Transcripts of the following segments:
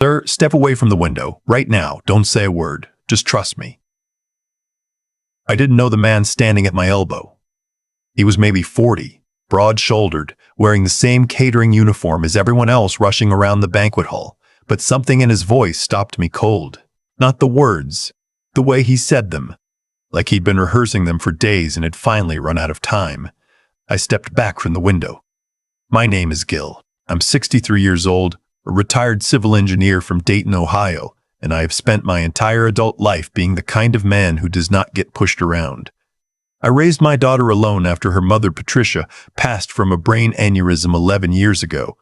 Sir, step away from the window. Right now. Don't say a word. Just trust me. I didn't know the man standing at my elbow. He was maybe 40, broad-shouldered, wearing the same catering uniform as everyone else rushing around the banquet hall. But something in his voice stopped me cold. Not the words, the way he said them. Like he'd been rehearsing them for days and had finally run out of time. I stepped back from the window. My name is Gil. I'm 63 years old, a retired civil engineer from Dayton, Ohio, and I have spent my entire adult life being the kind of man who does not get pushed around. I raised my daughter alone after her mother, Patricia, passed from a brain aneurysm 11 years ago.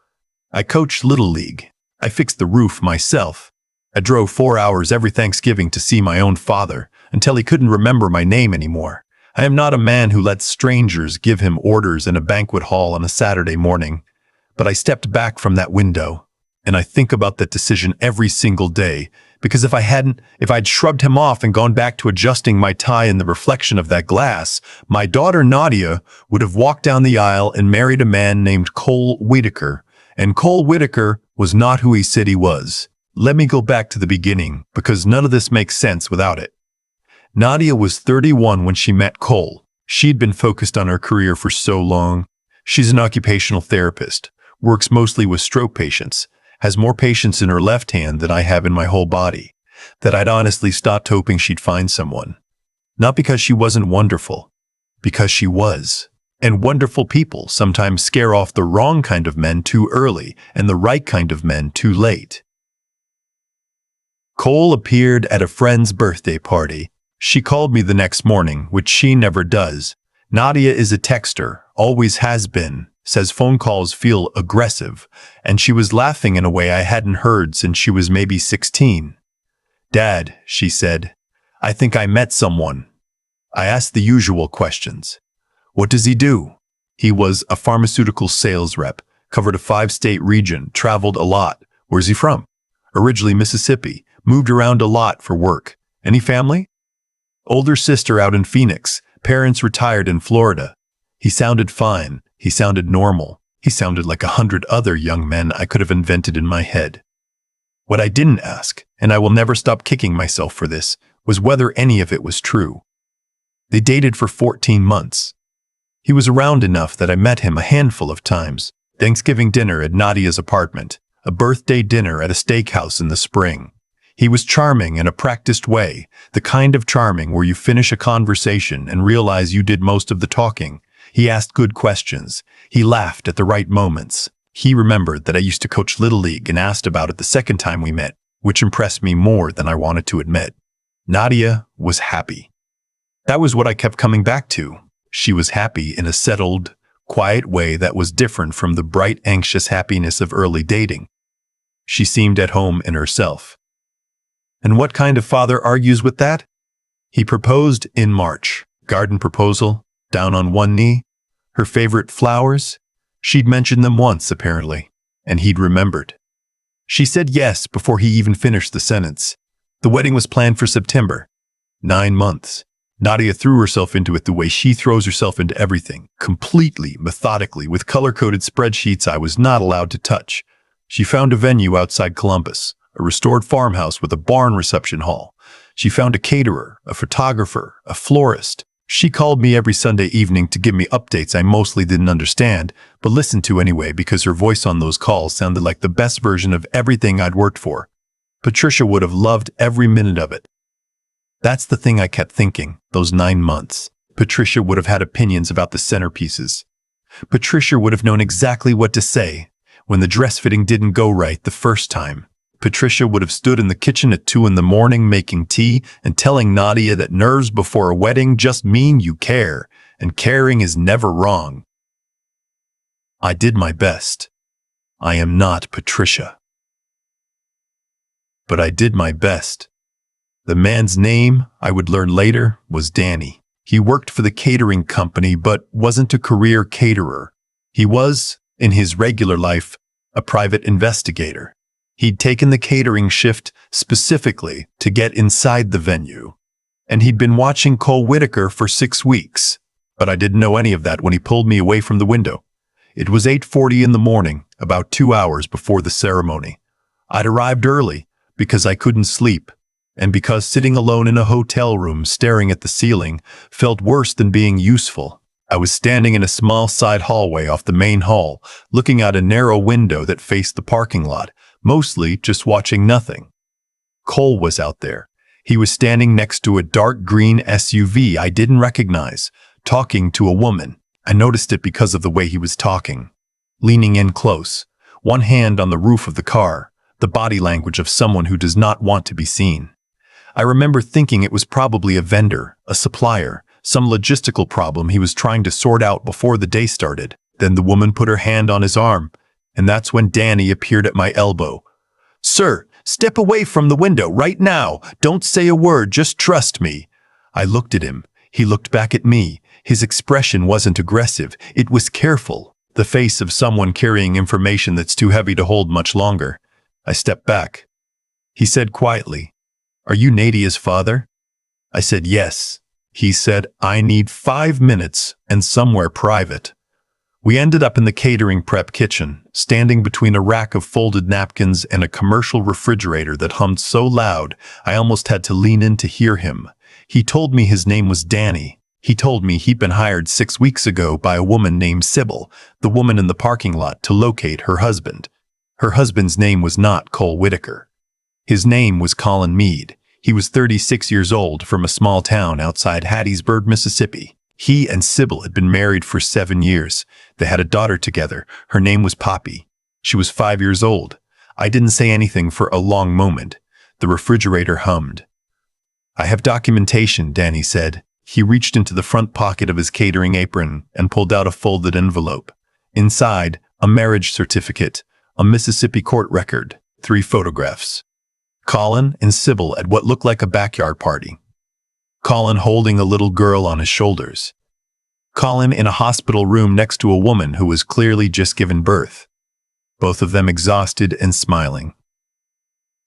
I coached Little League. I fixed the roof myself. I drove 4 hours every Thanksgiving to see my own father, until he couldn't remember my name anymore. I am not a man who lets strangers give him orders in a banquet hall on a Saturday morning. But I stepped back from that window, and I think about that decision every single day, because if I'd shrugged him off and gone back to adjusting my tie in the reflection of that glass, my daughter Nadia would have walked down the aisle and married a man named Cole Whitaker, and Cole Whitaker was not who he said he was. Let me go back to the beginning, because none of this makes sense without it. Nadia was 31 when she met Cole. She'd been focused on her career for so long. She's an occupational therapist, works mostly with stroke patients, has more patients in her left hand than I have in my whole body, that I'd honestly stopped hoping she'd find someone. Not because she wasn't wonderful, because she was. And wonderful people sometimes scare off the wrong kind of men too early and the right kind of men too late. Cole appeared at a friend's birthday party. She called me the next morning, which she never does. Nadia is a texter, always has been. Says phone calls feel aggressive, and she was laughing in a way I hadn't heard since she was maybe 16. Dad, she said, I think I met someone. I asked the usual questions. What does he do? He was a pharmaceutical sales rep, covered a 5-state region, traveled a lot. Where's he from? Originally Mississippi, moved around a lot for work. Any family? Older sister out in Phoenix, parents retired in Florida. He sounded fine. He sounded normal. He sounded like 100 other young men I could have invented in my head. What I didn't ask, and I will never stop kicking myself for this, was whether any of it was true. They dated for 14 months. He was around enough that I met him a handful of times. Thanksgiving dinner at Nadia's apartment, a birthday dinner at a steakhouse in the spring. He was charming in a practiced way, the kind of charming where you finish a conversation and realize you did most of the talking. He asked good questions. He laughed at the right moments. He remembered that I used to coach Little League and asked about it the second time we met, which impressed me more than I wanted to admit. Nadia was happy. That was what I kept coming back to. She was happy in a settled, quiet way that was different from the bright, anxious happiness of early dating. She seemed at home in herself. And what kind of father argues with that? He proposed in March. Garden proposal. Down on one knee, her favorite flowers. She'd mentioned them once, apparently, and he'd remembered. She said yes before he even finished the sentence. The wedding was planned for September. 9 months. Nadia threw herself into it the way she throws herself into everything, completely, methodically, with color-coded spreadsheets I was not allowed to touch. She found a venue outside Columbus, a restored farmhouse with a barn reception hall. She found a caterer, a photographer, a florist. She called me every Sunday evening to give me updates I mostly didn't understand, but listened to anyway because her voice on those calls sounded like the best version of everything I'd worked for. Patricia would have loved every minute of it. That's the thing I kept thinking, those 9 months. Patricia would have had opinions about the centerpieces. Patricia would have known exactly what to say when the dress fitting didn't go right the first time. Patricia would have stood in the kitchen at 2 a.m. making tea and telling Nadia that nerves before a wedding just mean you care, and caring is never wrong. I did my best. I am not Patricia. But I did my best. The man's name, I would learn later, was Danny. He worked for the catering company but wasn't a career caterer. He was, in his regular life, a private investigator. He'd taken the catering shift specifically to get inside the venue, and he'd been watching Cole Whitaker for 6 weeks. But I didn't know any of that when he pulled me away from the window. It was 8:40 in the morning, about 2 hours before the ceremony. I'd arrived early because I couldn't sleep, and because sitting alone in a hotel room staring at the ceiling felt worse than being useful. I was standing in a small side hallway off the main hall, looking out a narrow window that faced the parking lot, mostly just watching nothing. Cole was out there. He was standing next to a dark green SUV I didn't recognize, talking to a woman. I noticed it because of the way he was talking. Leaning in close, one hand on the roof of the car, the body language of someone who does not want to be seen. I remember thinking it was probably a vendor, a supplier, some logistical problem he was trying to sort out before the day started. Then the woman put her hand on his arm, and that's when Danny appeared at my elbow. "Sir, step away from the window right now. Don't say a word, just trust me." I looked at him. He looked back at me. His expression wasn't aggressive. It was careful, the face of someone carrying information that's too heavy to hold much longer. I stepped back. He said quietly, "Are you Nadia's father?" I said yes. He said, "I need 5 minutes and somewhere private." We ended up in the catering prep kitchen, standing between a rack of folded napkins and a commercial refrigerator that hummed so loud I almost had to lean in to hear him. He told me his name was Danny. He told me he'd been hired 6 weeks ago by a woman named Sybil, the woman in the parking lot, to locate her husband. Her husband's name was not Cole Whitaker. His name was Colin Meade. He was 36 years old from a small town outside Hattiesburg, Mississippi. He and Sybil had been married for 7 years. They had a daughter together. Her name was Poppy. She was 5 years old. I didn't say anything for a long moment. The refrigerator hummed. "I have documentation," Danny said. He reached into the front pocket of his catering apron and pulled out a folded envelope. Inside, a marriage certificate, a Mississippi court record, 3 photographs. Colin and Sybil at what looked like a backyard party. Colin holding a little girl on his shoulders. Colin in a hospital room next to a woman who was clearly just given birth. Both of them exhausted and smiling.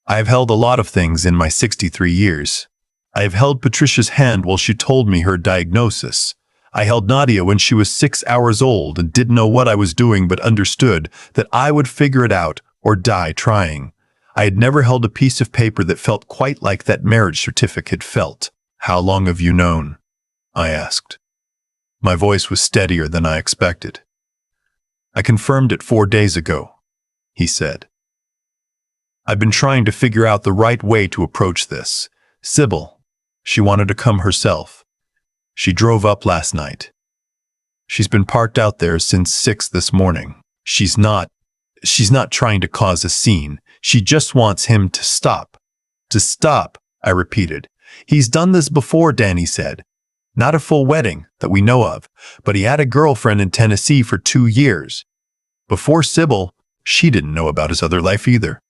I have held a lot of things in my 63 years. I have held Patricia's hand while she told me her diagnosis. I held Nadia when she was 6 hours old and didn't know what I was doing but understood that I would figure it out or die trying. I had never held a piece of paper that felt quite like that marriage certificate felt. "How long have you known?" I asked. My voice was steadier than I expected. "I confirmed it 4 days ago," he said. "I've been trying to figure out the right way to approach this. Sybil, she wanted to come herself. She drove up last night. She's been parked out there since 6 this morning. She's not trying to cause a scene. She just wants him to stop." "To stop," I repeated. "He's done this before," Danny said. "Not a full wedding that we know of, but he had a girlfriend in Tennessee for 2 years. Before Sybil, she didn't know about his other life either."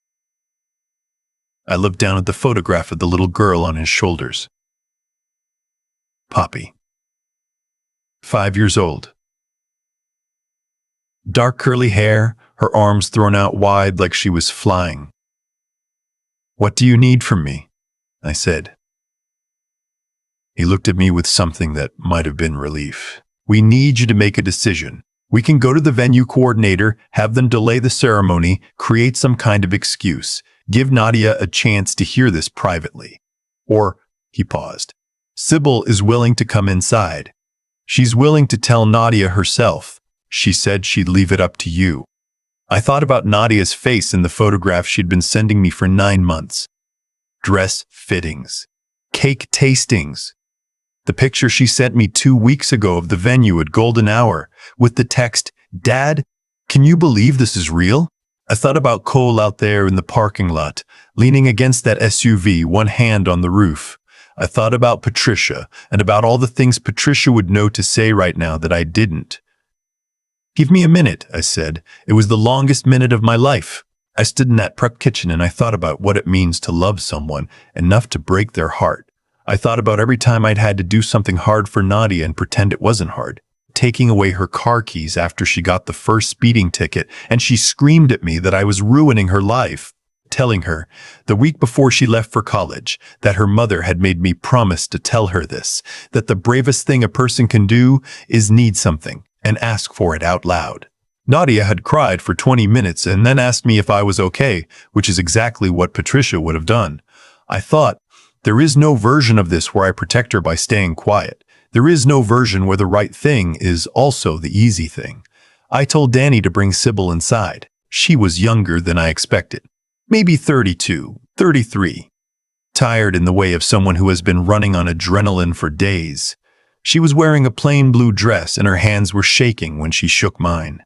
I looked down at the photograph of the little girl on his shoulders. Poppy. 5 years old. Dark curly hair, her arms thrown out wide like she was flying. "What do you need from me?" I said. He looked at me with something that might have been relief. "We need you to make a decision. We can go to the venue coordinator, have them delay the ceremony, create some kind of excuse, give Nadia a chance to hear this privately. Or," he paused, "Sybil is willing to come inside. She's willing to tell Nadia herself. She said she'd leave it up to you." I thought about Nadia's face in the photograph she'd been sending me for 9 months. Dress fittings. Cake tastings. The picture she sent me 2 weeks ago of the venue at Golden Hour with the text, "Dad, can you believe this is real?" I thought about Cole out there in the parking lot, leaning against that SUV, one hand on the roof. I thought about Patricia and about all the things Patricia would know to say right now that I didn't. "Give me a minute," I said. It was the longest minute of my life. I stood in that prep kitchen and I thought about what it means to love someone enough to break their heart. I thought about every time I'd had to do something hard for Nadia and pretend it wasn't hard. Taking away her car keys after she got the first speeding ticket and she screamed at me that I was ruining her life. Telling her, the week before she left for college, that her mother had made me promise to tell her this, that the bravest thing a person can do is need something and ask for it out loud. Nadia had cried for 20 minutes and then asked me if I was okay, which is exactly what Patricia would have done. I thought, there is no version of this where I protect her by staying quiet. There is no version where the right thing is also the easy thing. I told Danny to bring Sybil inside. She was younger than I expected. Maybe 32, 33. Tired in the way of someone who has been running on adrenaline for days. She was wearing a plain blue dress and her hands were shaking when she shook mine.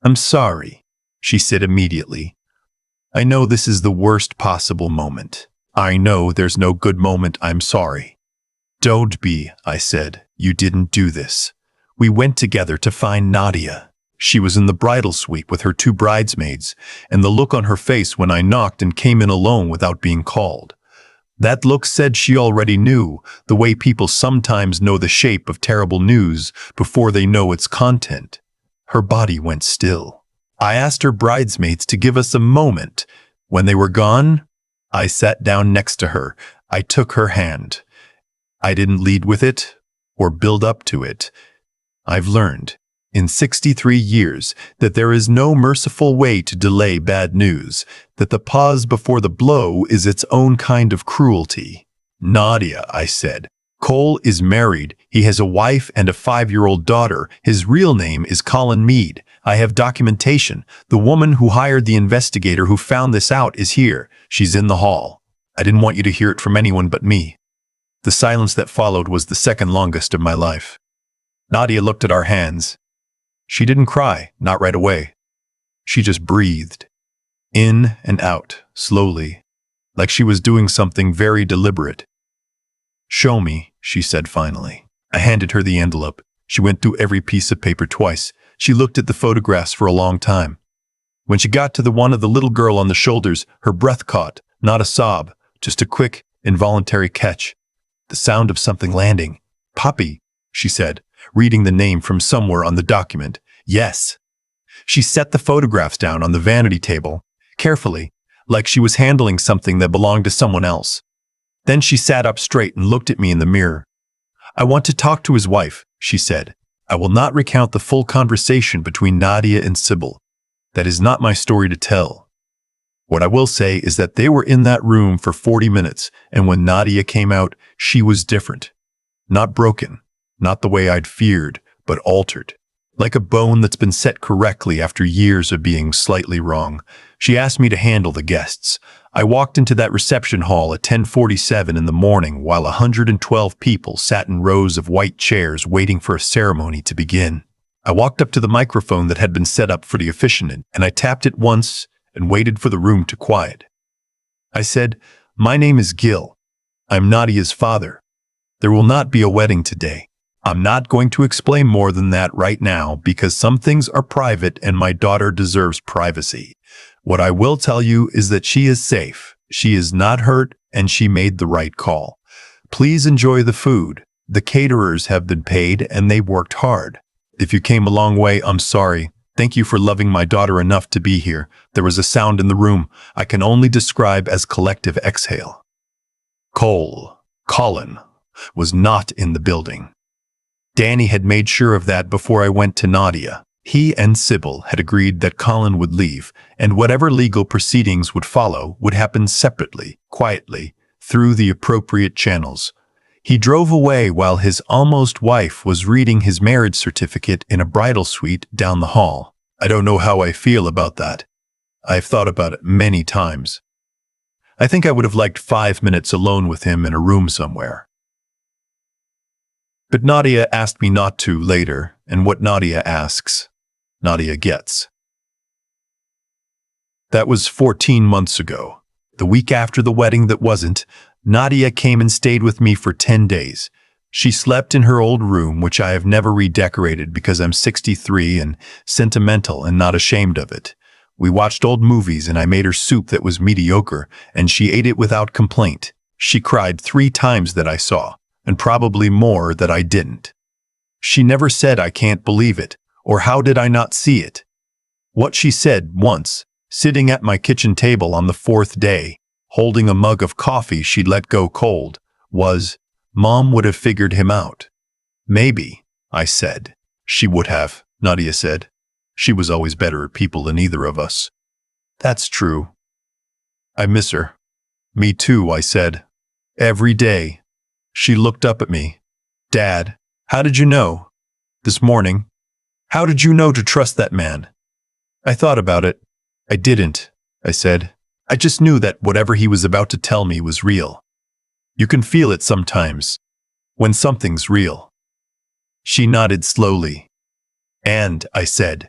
"I'm sorry," she said immediately. "I know this is the worst possible moment. I know there's no good moment. I'm sorry." "Don't be," I said. "You didn't do this." We went together to find Nadia. She was in the bridal suite with her 2 bridesmaids, and the look on her face when I knocked and came in alone without being called. That look said she already knew, the way people sometimes know the shape of terrible news before they know its content. Her body went still. I asked her bridesmaids to give us a moment. When they were gone, I sat down next to her. I took her hand. I didn't lead with it or build up to it. I've learned, in 63 years, that there is no merciful way to delay bad news, that the pause before the blow is its own kind of cruelty. "Nadia," I said, "Cole is married. He has a wife and a 5-year-old daughter. His real name is Colin Meade. I have documentation. The woman who hired the investigator who found this out is here. She's in the hall. I didn't want you to hear it from anyone but me." The silence that followed was the second longest of my life. Nadia looked at our hands. She didn't cry, not right away. She just breathed. In and out, slowly, like she was doing something very deliberate. "Show me," she said finally. I handed her the envelope. She went through every piece of paper twice. She looked at the photographs for a long time. When she got to the one of the little girl on the shoulders, her breath caught, not a sob, just a quick, involuntary catch. The sound of something landing. "Poppy," she said, reading the name from somewhere on the document. "Yes." She set the photographs down on the vanity table, carefully, like she was handling something that belonged to someone else. Then she sat up straight and looked at me in the mirror. "I want to talk to his wife," she said. "I will not recount the full conversation between Nadia and Sybil. That is not my story to tell. What I will say is that they were in that room for 40 minutes, and when Nadia came out, she was different. Not broken, not the way I'd feared, but altered. Like a bone that's been set correctly after years of being slightly wrong. She asked me to handle the guests. I walked into that reception hall at 10:47 in the morning while 112 people sat in rows of white chairs waiting for a ceremony to begin. I walked up to the microphone that had been set up for the officiant, and I tapped it once and waited for the room to quiet. I said, "My name is Gil. I'm Nadia's father. There will not be a wedding today. I'm not going to explain more than that right now because some things are private and my daughter deserves privacy. What I will tell you is that she is safe, she is not hurt, and she made the right call. Please enjoy the food. The caterers have been paid and they worked hard. If you came a long way, I'm sorry. Thank you for loving my daughter enough to be here." There was a sound in the room I can only describe as collective exhale. Colin, was not in the building. Danny had made sure of that before I went to Nadia. He and Sybil had agreed that Colin would leave, and whatever legal proceedings would follow would happen separately, quietly, through the appropriate channels. He drove away while his almost wife was reading his marriage certificate in a bridal suite down the hall. I don't know how I feel about that. I've thought about it many times. I think I would have liked 5 minutes alone with him in a room somewhere. But Nadia asked me not to later, and what Nadia asks, Nadia gets. That was 14 months ago. The week after the wedding that wasn't, Nadia came and stayed with me for 10 days. She slept in her old room, which I have never redecorated because I'm 63 and sentimental and not ashamed of it. We watched old movies and I made her soup that was mediocre, and she ate it without complaint. She cried 3 times that I saw, and probably more that I didn't. She never said "I can't believe it," or "How did I not see it?" What she said once, sitting at my kitchen table on the 4th day, holding a mug of coffee she'd let go cold, was, "Mom would have figured him out." "Maybe," I said. "She would have," Nadia said. She was always better at people than either of us. That's true. I miss her. Me too, I said. Every day. She looked up at me. Dad, how did you know? This morning. How did you know to trust that man? I thought about it. I didn't, I said. I just knew that whatever he was about to tell me was real. You can feel it sometimes, when something's real. She nodded slowly. And, I said,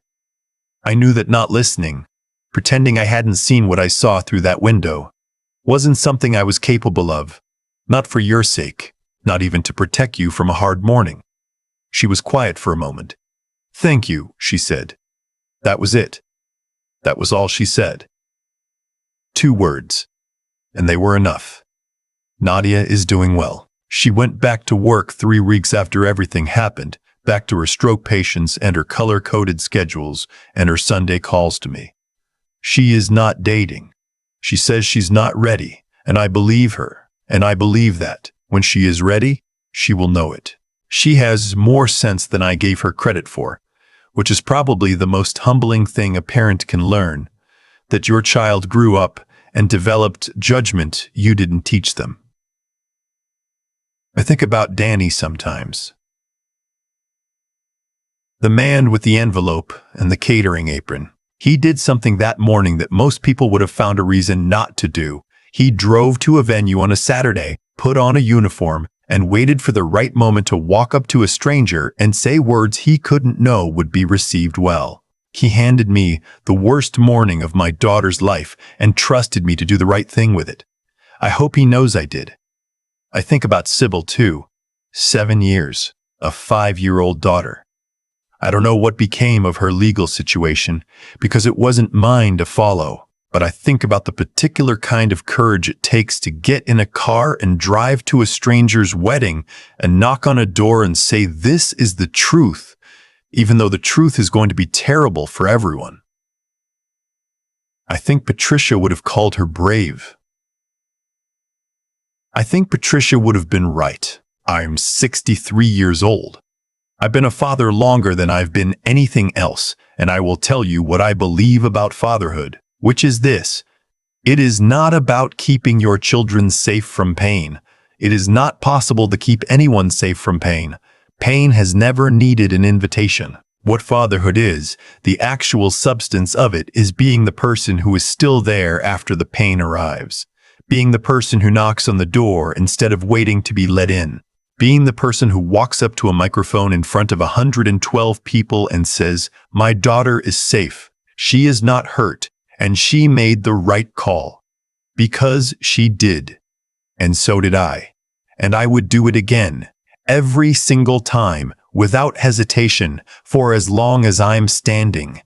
I knew that not listening, pretending I hadn't seen what I saw through that window, wasn't something I was capable of. Not for your sake, not even to protect you from a hard morning. She was quiet for a moment. Thank you, she said. That was it. That was all she said. 2 words. And they were enough. Nadia is doing well. She went back to work 3 weeks after everything happened, back to her stroke patients and her color-coded schedules and her Sunday calls to me. She is not dating. She says she's not ready, and I believe her, and I believe that, when she is ready, she will know it. She has more sense than I gave her credit for, which is probably the most humbling thing a parent can learn, that your child grew up and developed judgment you didn't teach them. I think about Danny sometimes. The man with the envelope and the catering apron. He did something that morning that most people would have found a reason not to do. He drove to a venue on a Saturday, put on a uniform, and waited for the right moment to walk up to a stranger and say words he couldn't know would be received well. He handed me the worst morning of my daughter's life and trusted me to do the right thing with it. I hope he knows I did. I think about Sybil too. 7 years, a 5-year-old daughter. I don't know what became of her legal situation because it wasn't mine to follow, but I think about the particular kind of courage it takes to get in a car and drive to a stranger's wedding and knock on a door and say this is the truth, even though the truth is going to be terrible for everyone. I think Patricia would have called her brave. I think Patricia would have been right. I'm 63 years old. I've been a father longer than I've been anything else, and I will tell you what I believe about fatherhood, which is this. It is not about keeping your children safe from pain. It is not possible to keep anyone safe from pain. Pain has never needed an invitation. What fatherhood is, the actual substance of it, is being the person who is still there after the pain arrives. Being the person who knocks on the door instead of waiting to be let in. Being the person who walks up to a microphone in front of 112 people and says, "My daughter is safe. She is not hurt, and she made the right call." Because she did. And so did I. And I would do it again, every single time, without hesitation, for as long as I'm standing.